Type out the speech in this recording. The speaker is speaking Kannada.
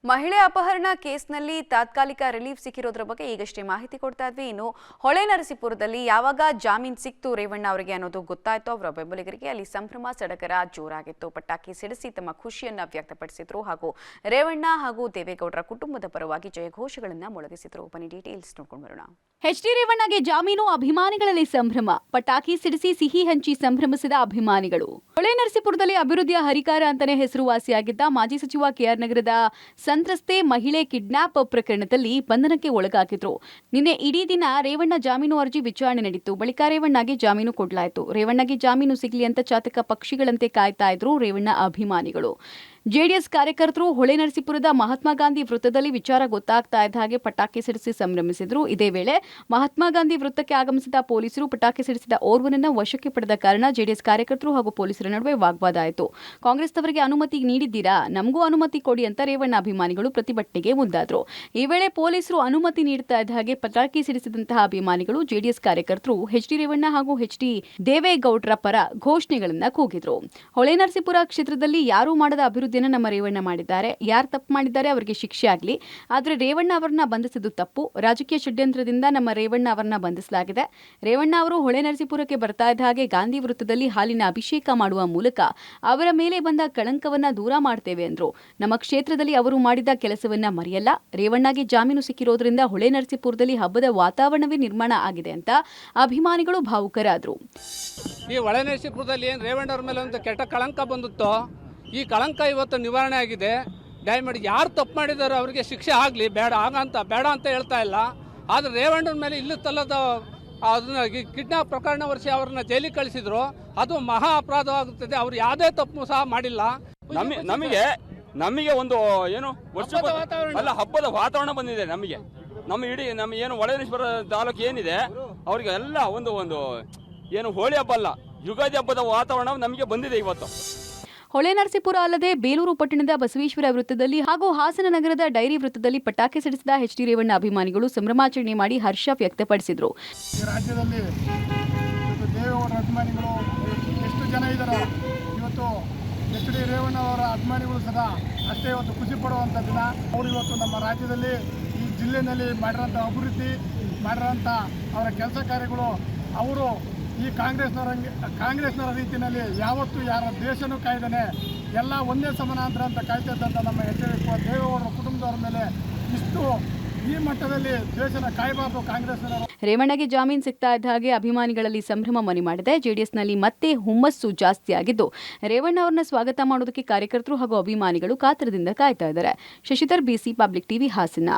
ಮಹಿಳೆ ಅಪಹರಣ ಕೇಸ್ನಲ್ಲಿ ತಾತ್ಕಾಲಿಕ ರಿಲೀಫ್ ಸಿಕ್ಕಿರೋದ್ರ ಬಗ್ಗೆ ಈಗಷ್ಟೇ ಮಾಹಿತಿ ಕೊಡ್ತಾ ಇದ್ವಿ. ಇನ್ನು ಹೊಳೆನರಸೀಪುರದಲ್ಲಿ ಯಾವಾಗ ಜಾಮೀನು ಸಿಕ್ತು ರೇವಣ್ಣ ಅವರಿಗೆ ಅನ್ನೋದು ಗೊತ್ತಾಯ್ತು. ಅವರ ಬೆಂಬಲಿಗರಿಗೆ ಅಲ್ಲಿ ಸಂಭ್ರಮ ಸಡಗರ ಜೋರಾಗಿತ್ತು. ಪಟಾಕಿ ಸಿಡಿಸಿ ತಮ್ಮ ಖುಷಿಯನ್ನ ವ್ಯಕ್ತಪಡಿಸಿದ್ರು ಹಾಗೂ ರೇವಣ್ಣ ಹಾಗೂ ದೇವೇಗೌಡರ ಕುಟುಂಬದ ಪರವಾಗಿ ಜಯಘೋಷಗಳನ್ನ ಮೊಳಗಿಸಿದ್ರು. ಬನ್ನಿ ಡೀಟೇಲ್ಸ್ ನೋಡ್ಕೊಂಡು ಬರೋಣ. ಎಚ್.ಡಿ. ರೇವಣ್ಣಗೆ ಜಾಮೀನು, ಅಭಿಮಾನಿಗಳಲ್ಲಿ ಸಂಭ್ರಮ. ಪಟಾಕಿ ಸಿಡಿಸಿ ಸಿಹಿ ಹಂಚಿ ಸಂಭ್ರಮಿಸಿದ ಅಭಿಮಾನಿಗಳು. ಹೊಳೆನರಸೀಪುರದಲ್ಲಿ ಅಭಿವೃದ್ಧಿಯ ಹರಿಕಾರ ಅಂತಾನೆ ಹೆಸರುವಾಸಿಯಾಗಿದ್ದ ಮಾಜಿ ಸಚಿವ ಕೆಆರ್ ನಗರದ ಸಂತ್ರಸ್ತೆ ಮಹಿಳೆ ಕಿಡ್ನಾಪ್ ಪ್ರಕರಣದಲ್ಲಿ ಬಂಧನಕ್ಕೆ ಒಳಗಾಗಿದ್ರು. ನಿನ್ನೆ ಇಡೀ ದಿನ ರೇವಣ್ಣ ಜಾಮೀನು ಅರ್ಜಿ ವಿಚಾರಣೆ ನಡೆಯಿತು. ಬಳಿಕ ರೇವಣ್ಣಗೆ ಜಾಮೀನು ಕೊಡಲಾಯಿತು. ರೇವಣ್ಣಗೆ ಜಾಮೀನು ಸಿಗಲಿ ಅಂತ ಚಾತಕ ಪಕ್ಷಿಗಳಂತೆ ಕಾಯ್ತಾ ಇದ್ರು ರೇವಣ್ಣ ಅಭಿಮಾನಿಗಳು. ಜೆಡಿಎಸ್ ಕಾರ್ಯಕರ್ತರು ಹೊಳೆನರಸೀಪುರದ ಮಹಾತ್ಮ ಗಾಂಧಿ ವೃತ್ತದಲ್ಲಿ ವಿಚಾರ ಗೊತ್ತಾಗ್ತಾ ಇದ್ದ ಹಾಗೆ ಪಟಾಕಿ ಸಿಡಿಸಿ ಸಂಭ್ರಮಿಸಿದ್ರು. ಇದೇ ವೇಳೆ ಮಹಾತ್ಮ ಗಾಂಧಿ ವೃತ್ತಕ್ಕೆ ಆಗಮಿಸಿದ ಪೊಲೀಸರು ಪಟಾಕಿ ಸಿಡಿಸಿದ ಓರ್ವನನ್ನ ವಶಕ್ಕೆ ಪಡೆದ ಕಾರಣ ಜೆಡಿಎಸ್ ಕಾರ್ಯಕರ್ತರು ಹಾಗೂ ಪೊಲೀಸರ ನಡುವೆ ವಾಗ್ವಾದ ಆಯಿತು. ಕಾಂಗ್ರೆಸ್ನವರಿಗೆ ಅನುಮತಿ ನೀಡಿದ್ದೀರಾ, ನಮಗೂ ಅನುಮತಿ ಕೊಡಿ ಅಂತ ರೇವಣ್ಣ ಅಭಿಮಾನಿಗಳು ಪ್ರತಿಭಟನೆಗೆ ಮುಂದಾದ್ರು. ಈ ವೇಳೆ ಪೊಲೀಸರು ಅನುಮತಿ ನೀಡುತ್ತಾ ಇದ್ದ ಹಾಗೆ ಪಟಾಕಿ ಸಿಡಿಸಿದಂತಹ ಅಭಿಮಾನಿಗಳು ಜೆಡಿಎಸ್ ಕಾರ್ಯಕರ್ತರು ಎಚ್.ಡಿ. ರೇವಣ್ಣ ಹಾಗೂ ಎಚ್.ಡಿ. ದೇವೇಗೌಡರ ಪರ ಘೋಷಣೆಗಳನ್ನ ಕೂಗಿದ್ರು. ಹೊಳೆನರಸೀಪುರ ಕ್ಷೇತ್ರದಲ್ಲಿ ಯಾರೂ ಮಾಡದ ಅಭಿವೃದ್ಧಿಯನ್ನು ನಮ್ಮ ರೇವಣ್ಣ ಮಾಡಿದ್ದಾರೆ. ಯಾರು ತಪ್ಪು ಮಾಡಿದ್ದಾರೆ ಅವರಿಗೆ ಶಿಕ್ಷೆ ಆಗಲಿ. ಆದರೆ ರೇವಣ್ಣ ಅವರನ್ನ ಬಂಧಿಸಿದ್ದು ತಪ್ಪು. ರಾಜಕೀಯ ಷಡ್ಯಂತ್ರದಿಂದ ನಮ್ಮ ರೇವಣ್ಣ ಅವರನ್ನ ಬಂಧಿಸಲಾಗಿದೆ. ರೇವಣ್ಣ ಅವರು ಹೊಳೆನರಸೀಪುರಕ್ಕೆ ಬರ್ತಾ ಇದ್ದ ಹಾಗೆ ಗಾಂಧಿ ವೃತ್ತದಲ್ಲಿ ಹಾಲಿನ ಅಭಿಷೇಕ ಮಾಡುವ ಮೂಲಕ ಅವರ ಮೇಲೆ ಬಂದ ಕಳಂಕವನ್ನ ದೂರ ಮಾಡ್ತೇವೆ ಎಂದ್ರು. ನಮ್ಮ ಕ್ಷೇತ್ರದಲ್ಲಿ ಅವರು ಮಾಡಿದ ಕೆಲಸವನ್ನ ಮರೆಯಲ್ಲ. ರೇವಣ್ಣಗೆ ಜಾಮೀನು ಸಿಕ್ಕಿರೋದ್ರಿಂದ ಹೊಳೆನರಸೀಪುರದಲ್ಲಿ ಹಬ್ಬದ ವಾತಾವರಣವೇ ನಿರ್ಮಾಣ ಆಗಿದೆ ಅಂತ ಅಭಿಮಾನಿಗಳು ಭಾವುಕರಾದ್ರು. ಈ ಹೊಳೆನರಸೀಪುರದಲ್ಲಿ ಏನು ರೇವಣ್ಣ ಅವರ ಮೇಲೆ ಒಂದು ಕೆಟ್ಟ ಕಳಂಕ ಬಂದಿತ್ತೋ, ಈ ಕಳಂಕ ಇವತ್ತು ನಿವಾರಣೆ ಆಗಿದೆ. ದಯಮಾಡಿ ಯಾರು ತಪ್ಪು ಮಾಡಿದಾರೋ ಅವರಿಗೆ ಶಿಕ್ಷೆ ಆಗಲಿ, ಬೇಡ ಅಂತ ಹೇಳ್ತಾ ಇಲ್ಲ. ಆದರೆ ರೇವಣ್ಣನ ಮೇಲೆ ಇಲ್ಲಿ ತಲ್ಲದ ಅದನ್ನ ಕಿಡ್ನಾಪ್ ಪ್ರಕರಣ ವರ್ಷ ಅವ್ರನ್ನ ಜೈಲಿಗೆ ಕಳಿಸಿದ್ರು. ಅದು ಮಹಾ ಅಪರಾಧವಾಗುತ್ತದೆ. ಅವ್ರು ಯಾವುದೇ ತಪ್ಪು ಸಹ ಮಾಡಿಲ್ಲ. ನಮಗೆ ಒಂದು ಏನು ಹಬ್ಬದ ವಾತಾವರಣ ಬಂದಿದೆ. ನಮ್ಮ ಇಡೀ ಏನು ಹೊಳೆನರಸೀಪುರ ತಾಲೂಕು ಏನಿದೆ ಅವ್ರಿಗೆ ಎಲ್ಲ ಒಂದು ಏನು ಹೋಳಿ ಹಬ್ಬ ಅಲ್ಲ, ಯುಗಾದಿ ಹಬ್ಬದ ವಾತಾವರಣ ನಮಗೆ ಬಂದಿದೆ ಇವತ್ತು. ಹೊಳೆನರಸೀಪುರ ಅಲ್ಲದೆ ಬೇಲೂರು ಪಟ್ಟಣದ ಬಸವೇಶ್ವರ ವೃತ್ತದಲ್ಲಿ ಹಾಗೂ ಹಾಸನ ನಗರದ ಡೈರಿ ವೃತ್ತದಲ್ಲಿ ಪಟಾಕಿ ಸಿಡಿಸಿದ ಎಚ್.ಡಿ. ರೇವಣ್ಣ ಅಭಿಮಾನಿಗಳು ಸಂಭ್ರಮಾಚರಣೆ ಮಾಡಿ ಹರ್ಷ ವ್ಯಕ್ತಪಡಿಸಿದರು. ರಾಜ್ಯದಲ್ಲಿ ದೇವೇಗೌಡರ ಅಭಿಮಾನಿಗಳು ಎಷ್ಟು ಜನ ಇದ್ದಾರೋ ಇವತ್ತು ಎಚ್.ಡಿ. ರೇವಣ್ಣ ಅವರ ಅಭಿಮಾನಿಗಳು ಸದಾ ಅಷ್ಟೇ ಇವತ್ತು ಖುಷಿ ಪಡುವಂಥ ದಿನ. ಅವರು ಇವತ್ತು ನಮ್ಮ ರಾಜ್ಯದಲ್ಲಿ ಈ ಜಿಲ್ಲೆಯಲ್ಲಿ ಮಾಡಿರೋಂಥ ಅಭಿವೃದ್ಧಿ ಮಾಡಿರೋಂಥ ಅವರ ಕೆಲಸ ಕಾರ್ಯಗಳು ಅವರು ಈ ಕಾಂಗ್ರೆಸ್ನವರ ರೀತಿಯಲ್ಲಿ ಯಾವತ್ತೂ ಯಾರ ದೇಶನೂ ಕಾಯ್ದಾನೆ ಎಲ್ಲ ಒಂದೇ ಸಮಾನಾಂತರ ಅಂತ ಕಾಯ್ತಾ ಇದ್ದಂಥ ನಮ್ಮ ದೇವೇಗೌಡರ ಕುಟುಂಬದವರ ಮೇಲೆ ಇಷ್ಟು ಈ ಮಟ್ಟದಲ್ಲಿ ದೇಶನ ಕಾಯಬಾರದು ಕಾಂಗ್ರೆಸ್ನವರು. ರೇವಣ್ಣಗೆ ಜಾಮೀನು ಸಿಗ್ತಾ ಇದ್ದ ಹಾಗೆ ಅಭಿಮಾನಿಗಳಲ್ಲಿ ಸಂಭ್ರಮ ಮನೆ ಮಾಡಿದೆ. ಜೆಡಿಎಸ್ನಲ್ಲಿ ಮತ್ತೆ ಹುಮ್ಮಸ್ಸು ಜಾಸ್ತಿಯಾಗಿದ್ದು ರೇವಣ್ಣ ಅವರನ್ನ ಸ್ವಾಗತ ಮಾಡೋದಕ್ಕೆ ಕಾರ್ಯಕರ್ತರು ಹಾಗೂ ಅಭಿಮಾನಿಗಳು ಕಾತರದಿಂದ ಕಾಯ್ತಾ ಇದ್ದಾರೆ. Shashidhar, BC public TV, Hassan.